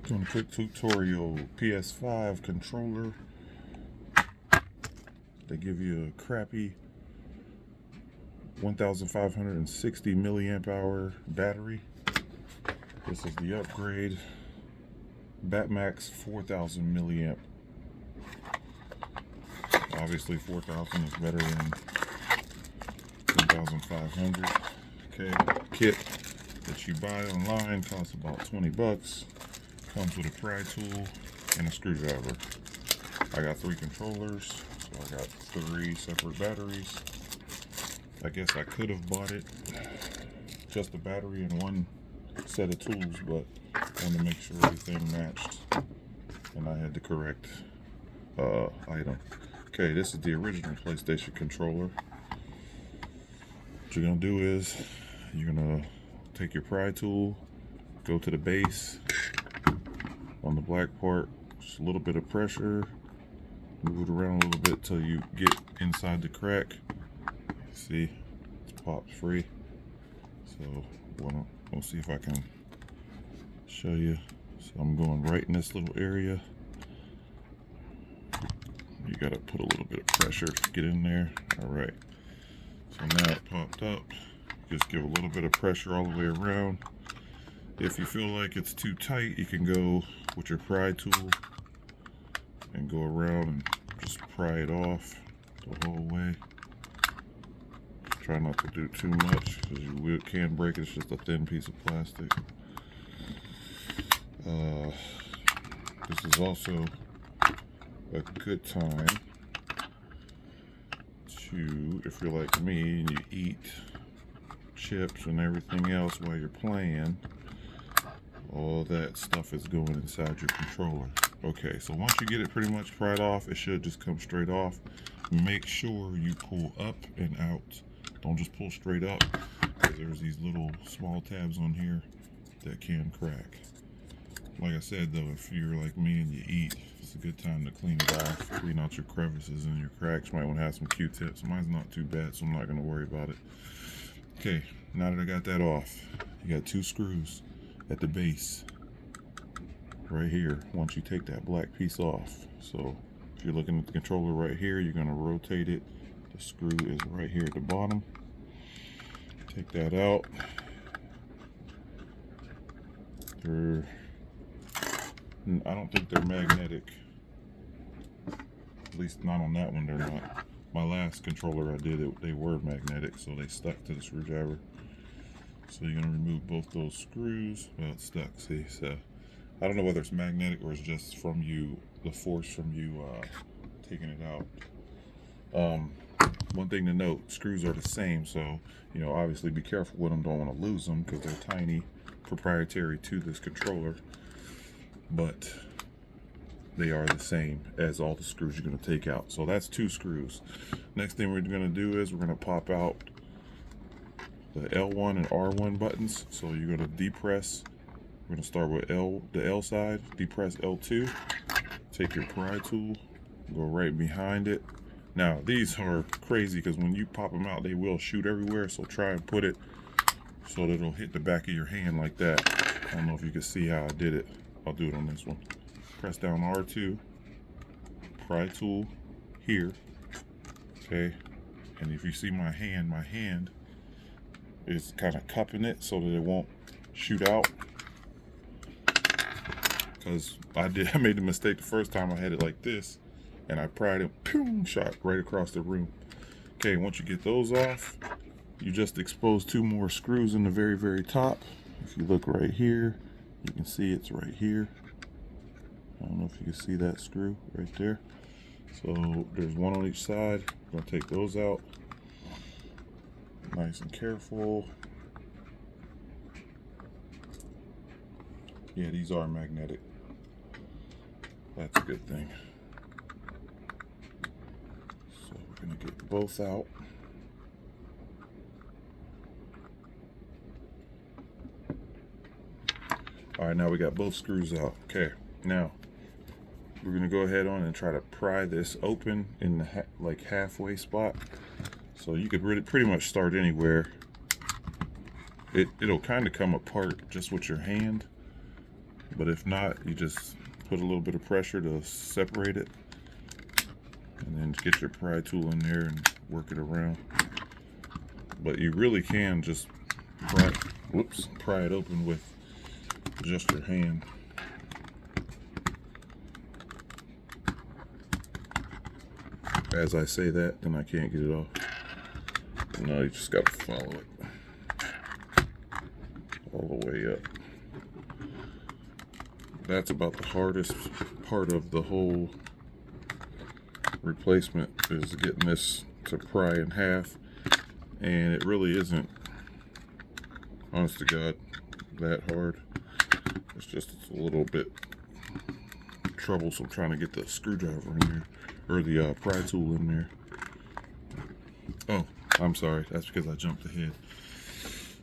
Doing a quick tutorial. PS5 controller. They give you a crappy 1560 milliamp hour battery. This is the upgrade. Batmax 4000 milliamp. Obviously 4000 is better than 1500. Okay, kit that you buy online costs about 20 bucks. Comes with a pry tool and a screwdriver. I got 3 controllers, so I got 3 separate batteries. I guess I could have bought it just a battery and 1 set of tools, but I wanted to make sure everything matched, and I had the correct item. Okay, this is the original PlayStation controller. What you're gonna do is you're gonna take your pry tool, go to the base on the black part, just a little bit of pressure, move it around a little bit till you get inside the crack. See, it's popped free. So we'll see if I can show you. So I'm going right in this little area. You gotta put a little bit of pressure to get in there. All right. So now it popped up. Just give a little bit of pressure all the way around. If you feel like it's too tight, you can go with your pry tool and go around and just pry it off the whole way. Try not to do too much because you can break it. It's just a thin piece of plastic. This is also a good time to, if you're like me and you eat chips and everything else while you're playing, all that stuff is going inside your controller. Okay, so once you get it pretty much pried off, it should just come straight off. Make sure you pull up and out. Don't just pull straight up, because there's these little small tabs on here that can crack. Like I said though, if you're like me and you eat, it's a good time to clean it off, clean out your crevices and your cracks. You might want to have some Q-tips. Mine's not too bad, so I'm not going to worry about it. Okay, now that I got that off, you got 2 screws at the base right here once you take that black piece off. So if you're looking at the controller right here, you're going to rotate it. The screw is right here at the bottom. Take that out. I don't think they're magnetic. At least not on that one, they're not. My last controller I did, they were magnetic, so they stuck to the screwdriver. So you're gonna remove both those screws. Well, it's stuck, see, so I don't know whether it's magnetic or it's just from you, the force from you taking it out. One thing to note, screws are the same, so obviously be careful with them. Don't want to lose them because they're tiny, proprietary to this controller, but they are the same as all the screws you're going to take out. So that's 2 screws. Next thing we're going to do is we're going to pop out the L1 and R1 buttons. So you're going to depress. We're going to start with the L side, depress L2, take your pry tool, go right behind it. Now these are crazy because when you pop them out, they will shoot everywhere, so try and put it so that it'll hit the back of your hand like that. I don't know if you can see how I did it. I'll do it on this one. Press down R2, pry tool here, okay, and if you see my hand is kind of cupping it so that it won't shoot out, because I made the mistake the first time. I had it like this and I pried it, boom, shot right across the room. Okay, once you get those off, you just expose 2 more screws in the very, very top. If you look right here, you can see it's right here. I don't know if you can see that screw right there. So there's 1 on each side. I'm gonna take those out. Nice and careful. Yeah, these are magnetic. That's a good thing. So we're gonna get both out. All right, now we got both screws out. Okay, now we're gonna go ahead on and try to pry this open in the like halfway spot. So you could really pretty much start anywhere. It'll kind of come apart just with your hand. But if not, you just put a little bit of pressure to separate it, and then get your pry tool in there and work it around. But you really can just pry it open with just your hand. As I say that, then I can't get it off. No, you just got to follow it all the way up. That's about the hardest part of the whole replacement, is getting this to pry in half, and it really isn't, honest to God, that hard. It's a little bit troublesome trying to get the screwdriver in there, or the pry tool in there. Oh, I'm sorry, that's because I jumped ahead.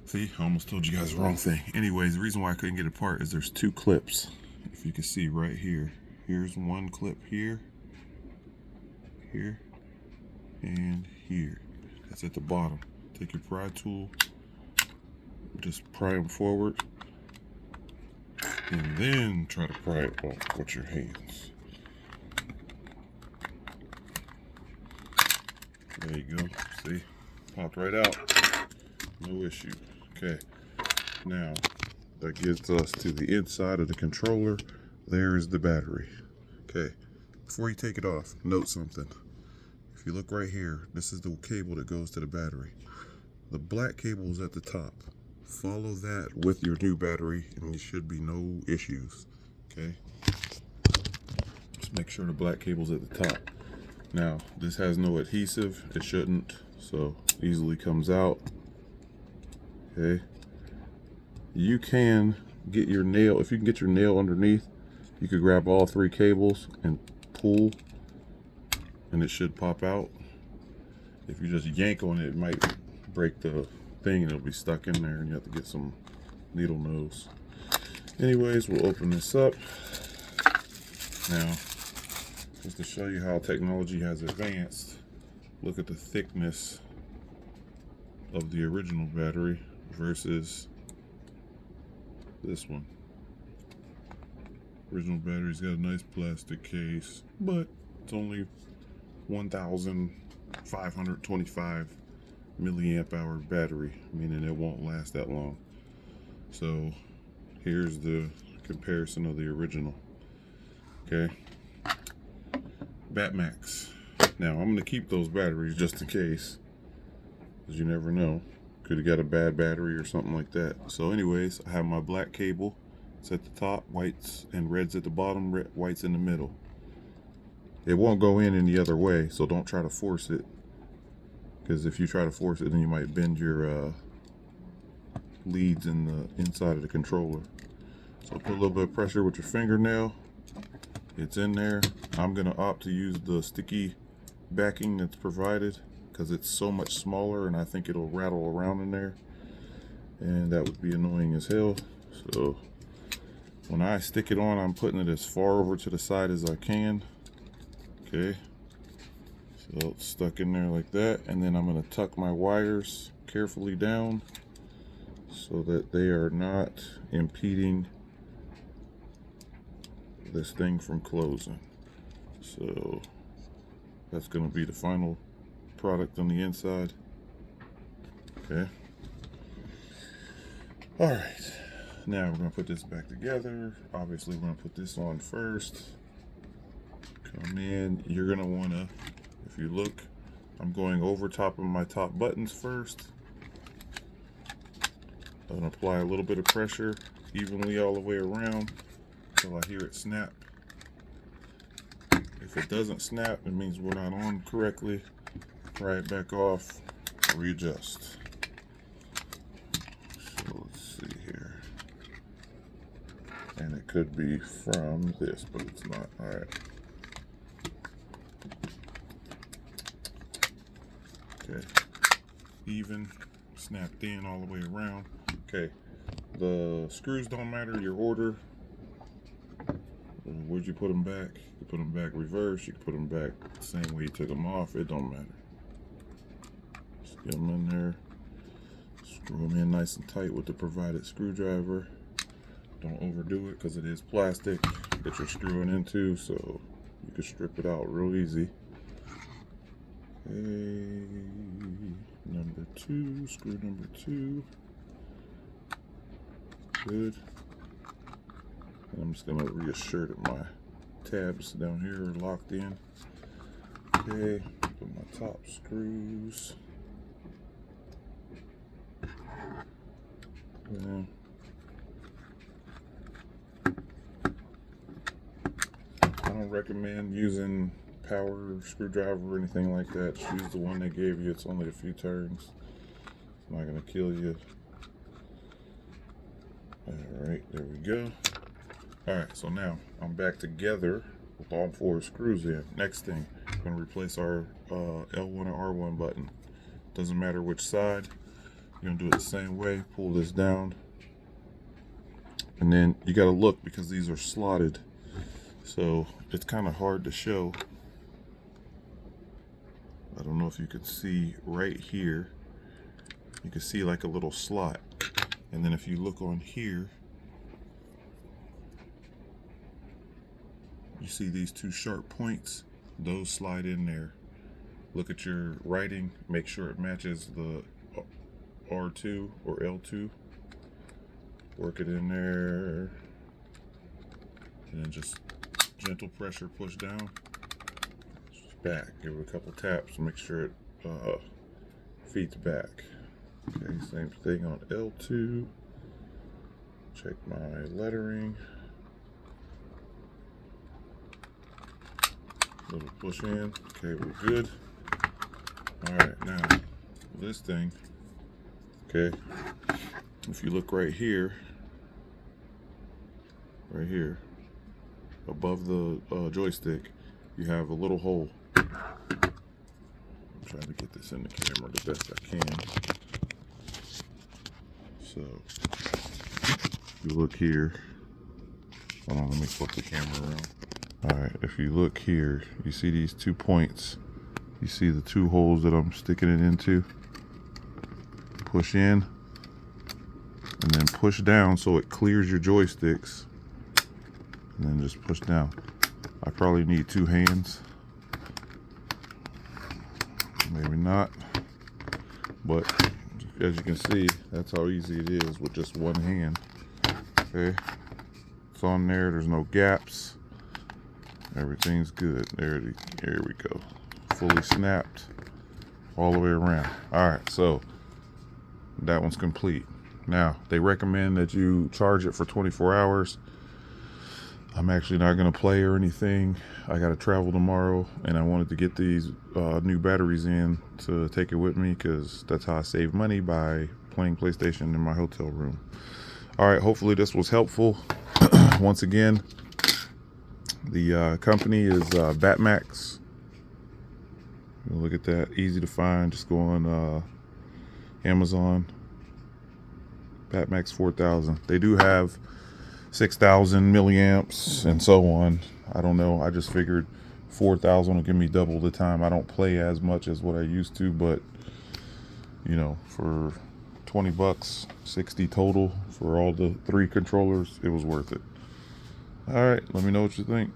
See, I almost told you guys the wrong thing. Anyways, the reason why I couldn't get it apart is there's two clips. If you can see right here, here's one clip here, and here. That's at the bottom. Take your pry tool, just pry them forward, and then try to pry it off with your hands. There you go. See? Popped right out. No issue. Okay. Now, that gets us to the inside of the controller. There is the battery. Okay. Before you take it off, note something. If you look right here, this is the cable that goes to the battery. The black cable is at the top. Follow that with your new battery and there should be no issues. Okay. Just make sure the black cable's at the top. Now, this has no adhesive. It shouldn't, so easily comes out. Okay. You can get your nail, if you can get your nail underneath, you could grab all three cables and pull, and it should pop out. If you just yank on it, it might break the thing and it'll be stuck in there and you have to get some needle nose. Anyways, we'll open this up. Now, just to show you how technology has advanced, look at the thickness of the original battery versus this one. Original battery's got a nice plastic case, but it's only 1,525 milliamp hour battery, meaning it won't last that long. So here's the comparison of the original. Okay, Batmax. Now I'm going to keep those batteries just in case, because you never know. Could have got a bad battery or something like that. So anyways, I have my black cable. It's at the top, whites and reds at the bottom, whites in the middle. It won't go in any other way, so don't try to force it, because if you try to force it, then you might bend your leads in the inside of the controller. So put a little bit of pressure with your fingernail. It's in there. I'm going to opt to use the sticky backing that's provided, because it's so much smaller and I think it'll rattle around in there, and that would be annoying as hell. So when I stick it on, I'm putting it as far over to the side as I can. Okay, so it's stuck in there like that, and then I'm going to tuck my wires carefully down so that they are not impeding this thing from closing. So that's going to be the final product on the inside. Okay, all right, now we're going to put this back together. Obviously we're going to put this on first. Come in, you're going to want to, if you look, I'm going over top of my top buttons first. I'm going to apply a little bit of pressure evenly all the way around until I hear it snap. If it doesn't snap, it means we're not on correctly. Pry it back off, readjust. So let's see here. And it could be from this, but it's not. All right. Okay. Even, snapped in all the way around. Okay. The screws don't matter, your order. Where'd you put them back? You put them back reverse, you can put them back the same way you took them off, it don't matter. Just get them in there, screw them in nice and tight with the provided screwdriver. Don't overdo it because it is plastic that you're screwing into, so you can strip it out real easy. Okay, number 2, screw number 2. Good. And I'm just gonna reassure that my tabs down here are locked in. Okay, put my top screws. Yeah. I don't recommend using power screwdriver or anything like that. Just use the one they gave you. It's only a few turns. It's not gonna kill you. Alright, there we go. Alright, so now I'm back together with all 4 screws in. Next thing, I'm gonna replace our L1 and R1 button. Doesn't matter which side. You're gonna do it the same way. Pull this down. And then you gotta look because these are slotted. So it's kind of hard to show. I don't know if you could see right here. You can see like a little slot. And then if you look on here, you see these 2 sharp points. Those slide in there. Look at your writing. Make sure it matches the R2 or L2. Work it in there. And then just gentle pressure, push down. Just back. Give it a couple taps to make sure it feeds back. Okay, same thing on L2. Check my lettering. Little push in. Okay, we're good. Alright, now this thing. Okay, if you look right here, above the joystick, you have a little hole. I'm trying to get this in the camera the best I can. So, you look here. Hold on, let me flip the camera around. Alright, if you look here, you see these 2 points. You see the 2 holes that I'm sticking it into. Push in, and then push down so it clears your joysticks. And then just push down. I probably need 2 hands. Maybe not. But as you can see, that's how easy it is with just 1 hand. Okay. It's on there. There's no gaps. Everything's good. There we go. Fully snapped all the way around. Alright, so that one's complete. Now, they recommend that you charge it for 24 hours. I'm actually not going to play or anything. I got to travel tomorrow, and I wanted to get these new batteries in to take it with me because that's how I save money, by playing PlayStation in my hotel room. Alright, hopefully this was helpful. Once again, the company is Batmax. Look at that, easy to find. Just go on Amazon. Batmax 4000. They do have 6,000 milliamps and so on. I don't know. I just figured 4,000 will give me double the time. I don't play as much as what I used to, but you know, for 20 bucks, 60 total for all the 3 controllers, it was worth it. All right, let me know what you think.